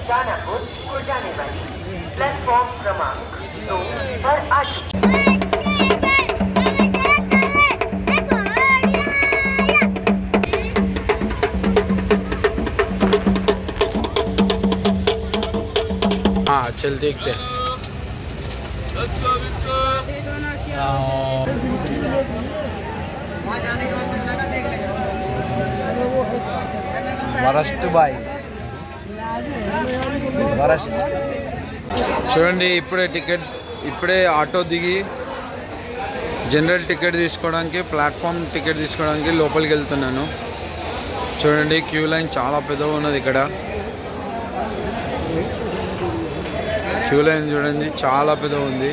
दानापुर को जाने वाली प्लेटफॉर्म क्रमांक 2 पर आ चुकी है। हाँ चल देखते हैं। Worst boy worst. చూడండి ఇప్పుడే ఆటో దిగి జనరల్ టికెట్ తీసుకోవడానికి ప్లాట్ఫామ్ టికెట్ తీసుకోవడానికి లోపలికి వెళ్తున్నాను. చూడండి క్యూ లైన్ చాలా పెద్దగా ఉన్నది. ఇక్కడ క్యూ లైన్ చూడండి చాలా పెద్దగా ఉంది.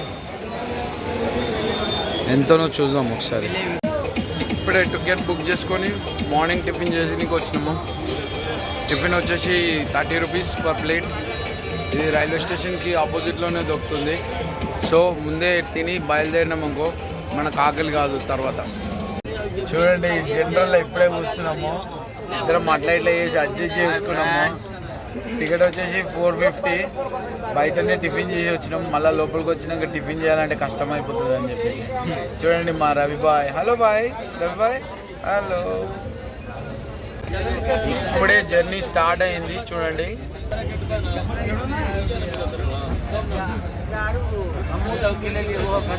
ఎంతనో చూద్దాం ఒకసారి. ఇప్పుడే టికెట్ బుక్ చేసుకొని మార్నింగ్ టిఫిన్ చేసి వచ్చినాము. టిఫిన్ వచ్చేసి 30 రూపీస్ పర్ ప్లేట్. ఇది రైల్వే స్టేషన్కి ఆపోజిట్లోనే దొరుకుతుంది. సో ముందే తిని బయలుదేరినామనుకో మనకు ఆకలి కాదు తర్వాత. చూడండి జనరల్లో ఇప్పుడే కూర్చున్నాము. ఇద్దరం అట్లా ఇట్లా చేసి అడ్జస్ట్ చేసుకున్నాము. టికెట్ వచ్చేసి 450. బయటనే టిఫిన్ చేసి వచ్చినాం. మళ్ళీ లోపలికి వచ్చినాక టిఫిన్ చేయాలంటే కష్టం అయిపోతుంది అని చెప్పేసి. చూడండి మా రవి బాయ్. హలో బాయ్ రవి బాయ్. హలో. ఇప్పుడే జర్నీ స్టార్ట్ అయింది. చూడండి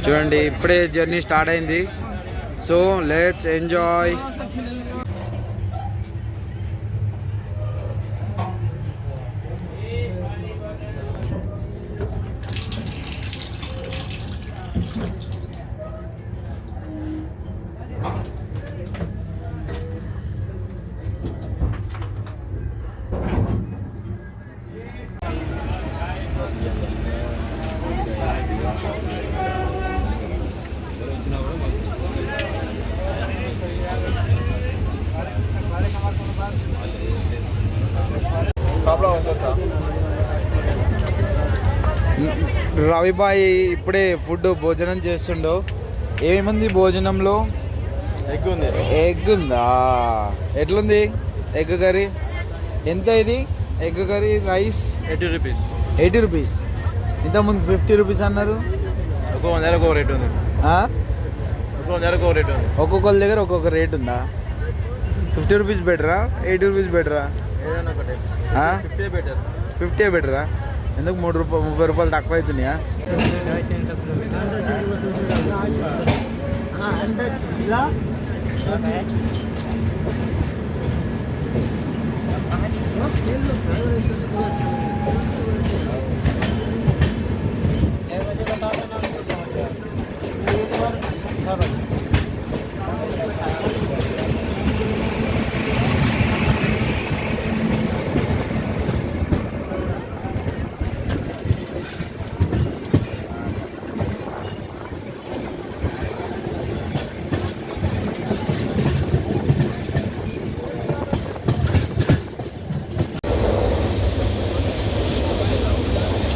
చూడండి ఇప్పుడే జర్నీ స్టార్ట్ అయింది. So let's enjoy. రవిబాయ్ ఇప్పుడే భోజనం చేస్తుండో. ఏముంది భోజనంలో? ఎగ్ ఉంది. ఎగ్ ఉందా? ఎట్లుంది ఎగ్ కర్రీ? ఎంత ఇది egg curry? Rice 80 rupees. 80 rupees. ఇంతకుముందు 50 రూపీస్ అన్నారు. ఒక్కొక్క రేట్ ఉంది. ఒక్కొక్కరి దగ్గర ఒక్కొక్క రేట్ ఉందా? 50 రూపీస్ బెటరా 80 రూపీస్ బెటరా? ఏదైనా ఒకటి. 50 బెటర్. 50 బెటరా? ఎందుకు 30 రూపాయలు తక్కువ అవుతున్నాయా?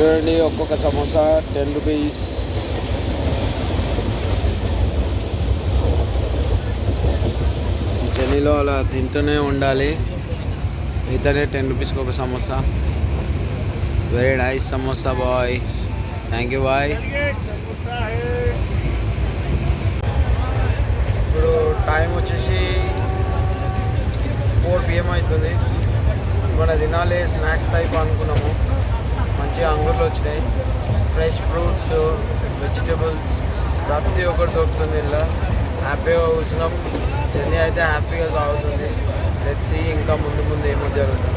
చూడండి ఒక్కొక్క సమోసా 10 రూపీస్. జర్నీలో అలా తింటూనే ఉండాలి. ఇతనే 10 రూపీస్కి ఒక samosa. Very nice samosa boy. Thank you boy. ఇప్పుడు టైం వచ్చేసి 4 PM అవుతుంది. మన తినాలి స్నాక్స్ టైప్ అనుకున్నాము. మంచిగా అంగూర్లు వచ్చినాయి. ఫ్రెష్ ఫ్రూట్స్, వెజిటబుల్స్ ప్రతి ఒక్కటి దొరుకుతుంది. ఇలా హ్యాపీగా కూర్చున్నాం. జర్నీ అయితే హ్యాపీగా సాగుతుంది. లెట్స్ సీ ఇంకా ముందు ఏమో జరుగుతుంది.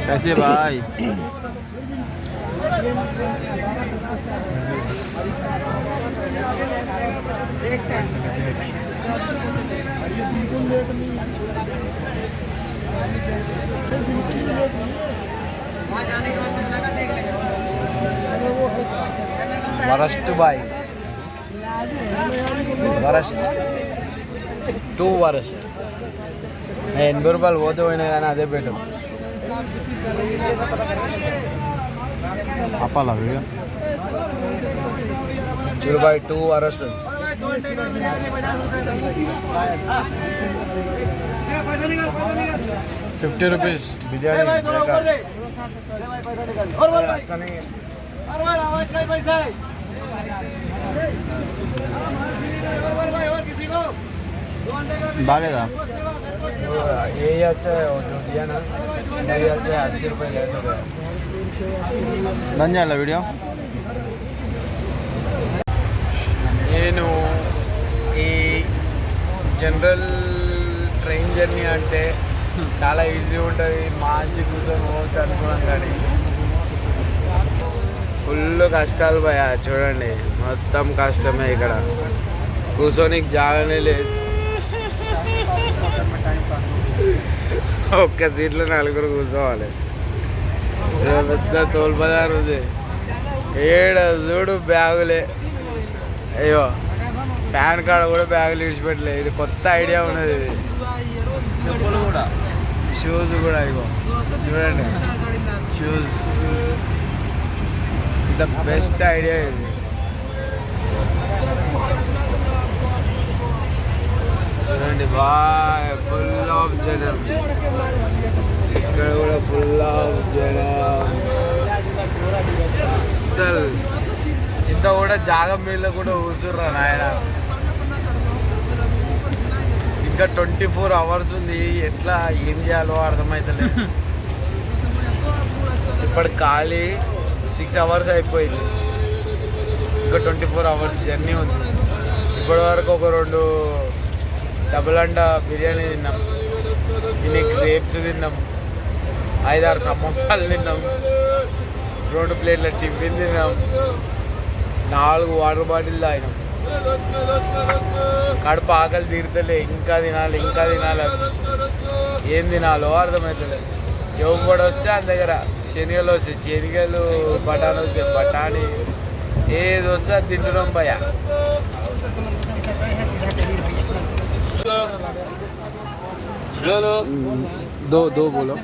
कैसे भाई? वहाँ जाने के बाद लगा देख लेंगे। Worst boy, worst, too worst. 80 రూపాయలు పోతే పోయినా కానీ అదే బెటర్. అప్పాలా వీడియో చూడు boy, too worst. 50 rupees biryani. బాగాలేదా? ఏ अच्छा है वो जो दिया ना, ये अच्छा है 80 रुपये ले तो गया. డన్ చేయాలా వీడియో? నేను ఈ జనరల్ ట్రైన్ జర్నీ అంటే చాలా ఈజీ ఉంటుంది, మంచి కూర్చొని పోవచ్చు అనుకున్నాం కానీ ఫుల్ కష్టాలు భయ. చూడండి మొత్తం కష్టమే, ఇక్కడ కూర్చొని జాగానే లేదు. ఒక్క సీట్లో 4 కూర్చోవాలి. పెద్ద తోలు బజార్ ఉంది, ఏడ చూడు బ్యాగులే. అయ్యో ఫ్యాన్ కాడ కూడా బ్యాగులు విడిచిపెట్టలేదు. ఇది కొత్త ఐడియా ఉన్నది. ఇది చెప్పులు కూడా, షూస్ కూడా ఇగో చూడండి, షూస్. ద బెస్ట్ ఐడియా ఇది. చూడండి బాయ్, ఫుల్ ఆఫ్ జనం. ఇక్కడ కూడా ఫుల్ ఆఫ్ జనం. అసలు ఇంత కూడా జాగం మీద కూడా కూర్చుర్రా నాయన. ఇంకా 24 అవర్స్ ఉంది. ఎట్లా ఏం చేయాలో అర్థమవుతలేదు. ఇప్పుడు ఖాళీ 6 అవర్స్ అయిపోయింది, ఇంకా 24 అవర్స్ జర్నీ ఉంది. ఇప్పటి వరకు ఒక 2 డబుల్ అండా బిర్యానీ తిన్నాం, ఇన్ని గ్రేప్స్ తిన్నాం, 5-6 సమోసాలు తిన్నాం, 2 ప్లేట్ల టిఫిన్ తిన్నాం, 4 వాటర్ బాటిల్ తాగినాం. కడుపు ఆకలి తీరుతలే, ఇంకా తినాలి ఇంకా తినాలి అనిపిస్తుంది. ఏం తినాలో అర్థమవుతలేదు. ఎవరు వస్తే ఆయన దగ్గర శనగలు వస్తాయి, శనగలు, బఠానీ వస్తాయి, బఠానీ, ఏది వస్తే అది తింటున్నాం భయ. దో బోలో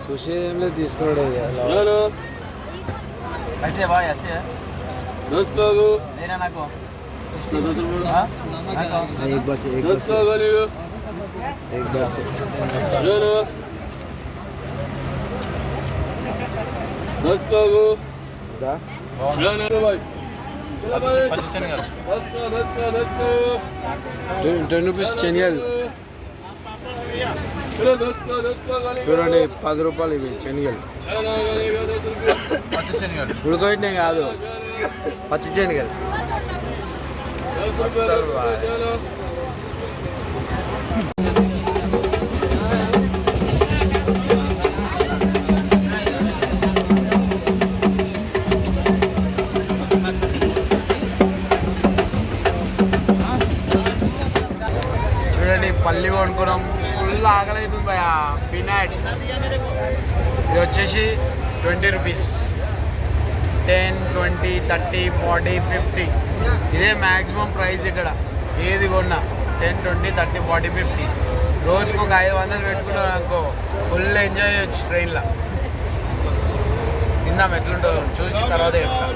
చూసేది ఏం లేదు, తీసుకున్నాడు. ऐसे भाई अच्छे है दोस्त लोगों लेना ना को एक बस एक बस एक बस दोस्त लोगों दा भाई 10 rupees చెనియల్. చూడండి 10 రూపాయలు ఇవి చెనియల్. ఉడకబెట్టినాయి కాదు, పచ్చి శనగలు. చూడండి పల్లి కొనుక్కున్నాం. ఫుల్ ఆకలి అవుతుంది భయ. పీనట్ ఇది వచ్చేసి 20 రూపీస్. 10, 20, 30, 40, 50 ఇదే మ్యాక్సిమం ప్రైస్ ఇక్కడ. ఏది కొన్నా 10, 20, 30, 40, 50. రోజుకు ఒక 500 పెట్టుకున్నాం అనుకో, ఫుల్ ఎంజాయ్ చేయొచ్చు ట్రైన్లో. తిన్నాం ఎట్లుంటుందో చూసి తర్వాత చెప్తా.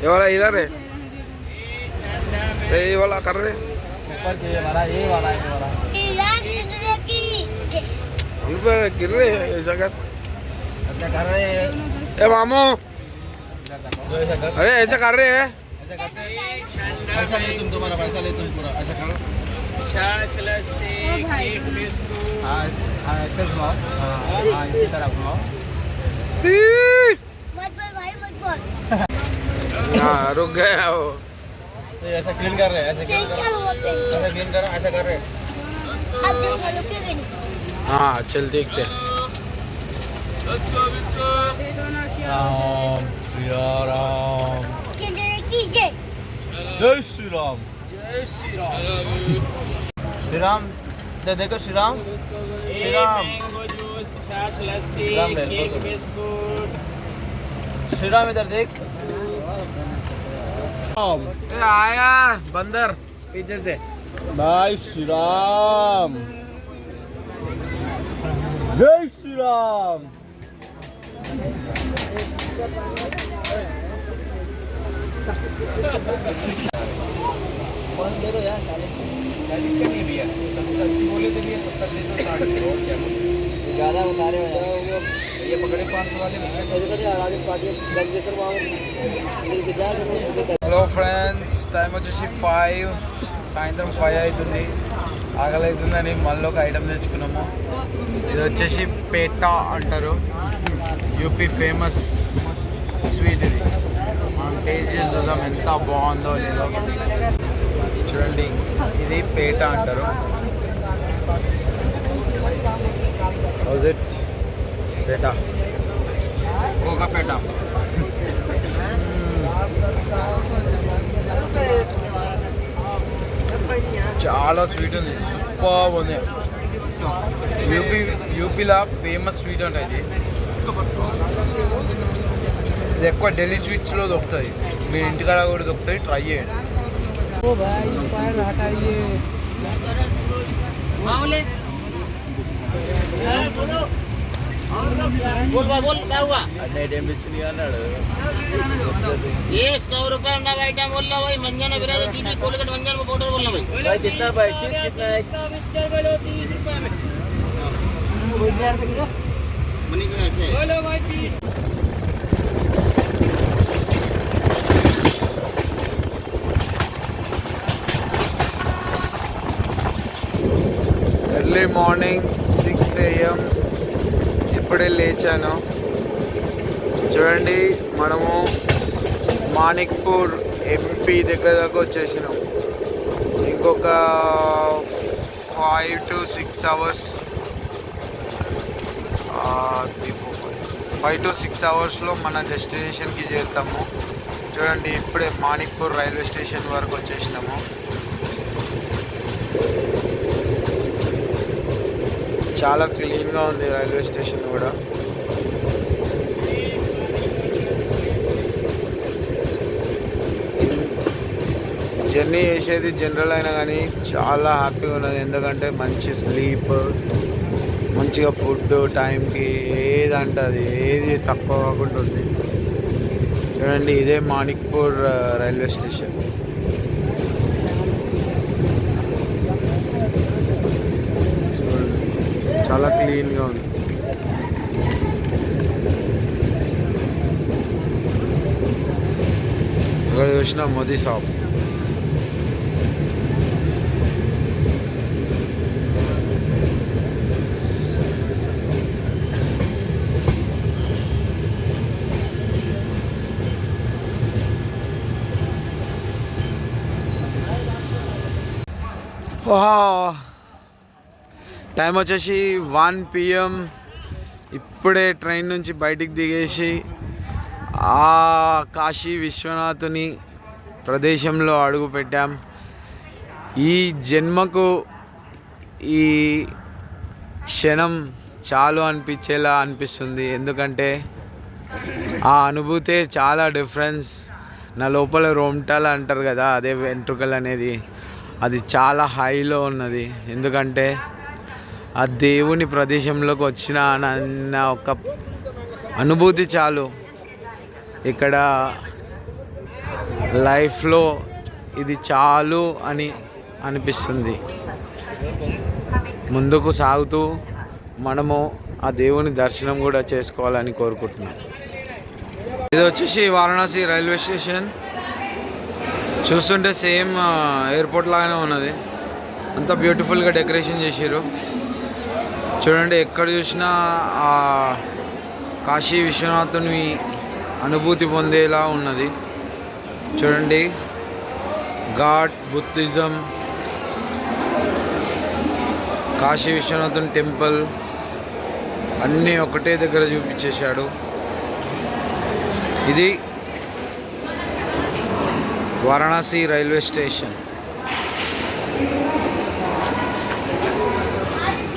ఎవరా ఇదరే अरे ये वाला कर रहे ऊपर चाहिए वाला, ये वाला है वाला। हम पर गिर रहे हैं ऐसा कर ऐसा कर रहे हैं, ए मामू जो ऐसा कर, अरे ऐसा कर रहे हैं ऐसा करते हैं। पैसा ले तुम, तुम्हारा पैसा ले तुम पूरा, ऐसा करो। हाँ हाँ, ऐसे घुमाओ, हाँ इसी तरह घुमाओ। मत बोल भाई, मत बोल। हाँ रुक गया वो तो ऐसा क्लीन कर रहे हैं, ऐसा क्लीन क्या करो, हुआ पे? ऐसा क्लीन करो, ऐसा कर रहे हैं। अब देखो रुकेगा नहीं। हाँ चल देखते हैं राम सिया राम, किधर कीजिए? जय श्री राम, श्री राम। तो देखो श्री राम, श्री राम, राम ले लो। श्री राम इधर देख। ए, आया बंदर पीछे से भाई श्री राम, जय श्री राम। ज़्यादा बता रहे हो ये पकड़े 500 वाले హలో ఫ్రెండ్స్ టైం వచ్చేసి 5 సాయంత్రం 5 అవుతుంది ఆకలి అవుతుందని మళ్ళీ ఒక ఐటమ్ తెచ్చుకున్నాము ఇది వచ్చేసి పేటా అంటారు యూపీ ఫేమస్ స్వీట్ ఇది మనం టేస్ట్ చేసి చూద్దాం ఎంత బాగుందో లేదో చూడండి ఇది పేటా అంటారు house it PETA Coca PETA. చాలా స్వీట్ ఉంది సూపర్ ఉంది యూపీలో ఫేమస్ స్వీట్ అంటే ఇది ఎక్కువ ఢిల్లీ స్వీట్స్లో దొరుకుతుంది మీరు ఇంటికాడ కూడా దొరుకుతుంది ట్రై చేయండి बोल भाई बोल क्या हुआ अన్నాడు ये 100 रुपए अंडा आइटम बोल रहा भाई मंजन में बिना सीबी कोलगेट मंजन में पाउडर बोलना भाई भाई कितना भाई चीज कितना है बनी का ऐसे ఎర్లీ మార్నింగ్ 6 AM ఇప్పుడే లేచాను చూడండి మనము మాణిక్పూర్ ఎంపీ దగ్గర దాకా వచ్చేసినాం ఇంకొక 5 to 6 hours 5 to 6 అవర్స్లో మన డెస్టినేషన్కి చేరుతాము చూడండి ఇప్పుడే మాణిక్పూర్ రైల్వే స్టేషన్ వరకు వచ్చేసినాము చాలా క్లీన్గా ఉంది రైల్వే స్టేషన్ కూడా జర్నీ చేసేది జనరల్ అయినా కానీ చాలా హ్యాపీగా ఉన్నది ఎందుకంటే మంచి స్లీప్ మంచిగా ఫుడ్ టైంకి ఏదంటే అది ఏది తక్కువ కాకుండా ఉంది చూడండి ఇదే మాణిక్పూర్ రైల్వే స్టేషన్ చాలా క్లీన్గా ఉంది ఇక్కడ చూసిన మోదీ షాప్ టైం వచ్చేసి 1 PM ఇప్పుడే ట్రైన్ నుంచి బయటికి దిగేసి ఆ కాశీ విశ్వనాథుని ప్రదేశంలో అడుగు పెట్టాం ఈ జన్మకు ఈ క్షణం చాలు అనిపించేలా అనిపిస్తుంది ఎందుకంటే ఆ అనుభూతే చాలా డిఫరెన్స్ నా లోపల రోమ్టాల్ అంటారు కదా అదే వెంట్రుకలు అనేది అది చాలా హైలో ఉన్నది ఎందుకంటే ఆ దేవుని ప్రదేశంలోకి వచ్చిన అన్న ఒక అనుభూతి చాలు ఇక్కడ లైఫ్లో ఇది చాలు అని అనిపిస్తుంది. ముందుకు సాగుతూ మనము ఆ దేవుని దర్శనం కూడా చేసుకోవాలని కోరుకుంటున్నాం. ఇది వచ్చేసి వారణాసి రైల్వే స్టేషన్. చూస్తుంటే సేమ్ ఎయిర్పోర్ట్ లాగానే ఉన్నది. అంత బ్యూటిఫుల్గా డెకరేషన్ చేసారు. చూడండి, ఎక్కడ చూసినా ఆ కాశీ విశ్వనాథుని అనుభూతి పొందేలా ఉన్నది. చూడండి, ఘాట్, బుద్ధిజం, కాశీ విశ్వనాథుని టెంపుల్ అన్నీ ఒకటే దగ్గర చూపించేశాడు. ఇది వారణాసి రైల్వే స్టేషన్.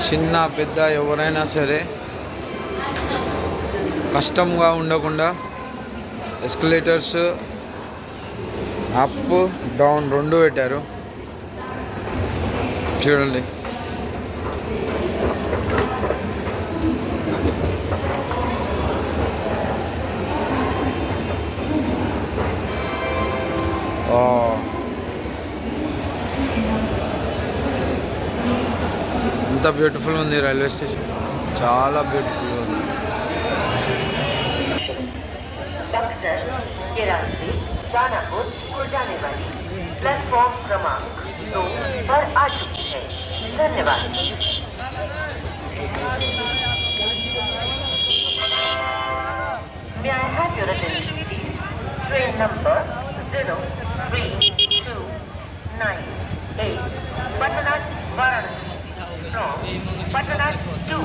చిన్న పెద్ద ఎవరైనా సరే కష్టంగా ఉండకుండా ఎస్కలేటర్స్ అప్ డౌన్ రెండు పెట్టారు. చూడండి, ఎంత బ్యూటిఫుల్ ఉంది రైల్వే స్టేషన్, చాలా బ్యూటిఫుల్ ఉంది. बक्सर, केरासी, दानापुर को जाने वाली प्लेटफॉर्म क्रमांक 2 पर आ चुकी है. धन्यवाद. May I have your attention, please? Train number 03298 Patna, Varanasi from Patna to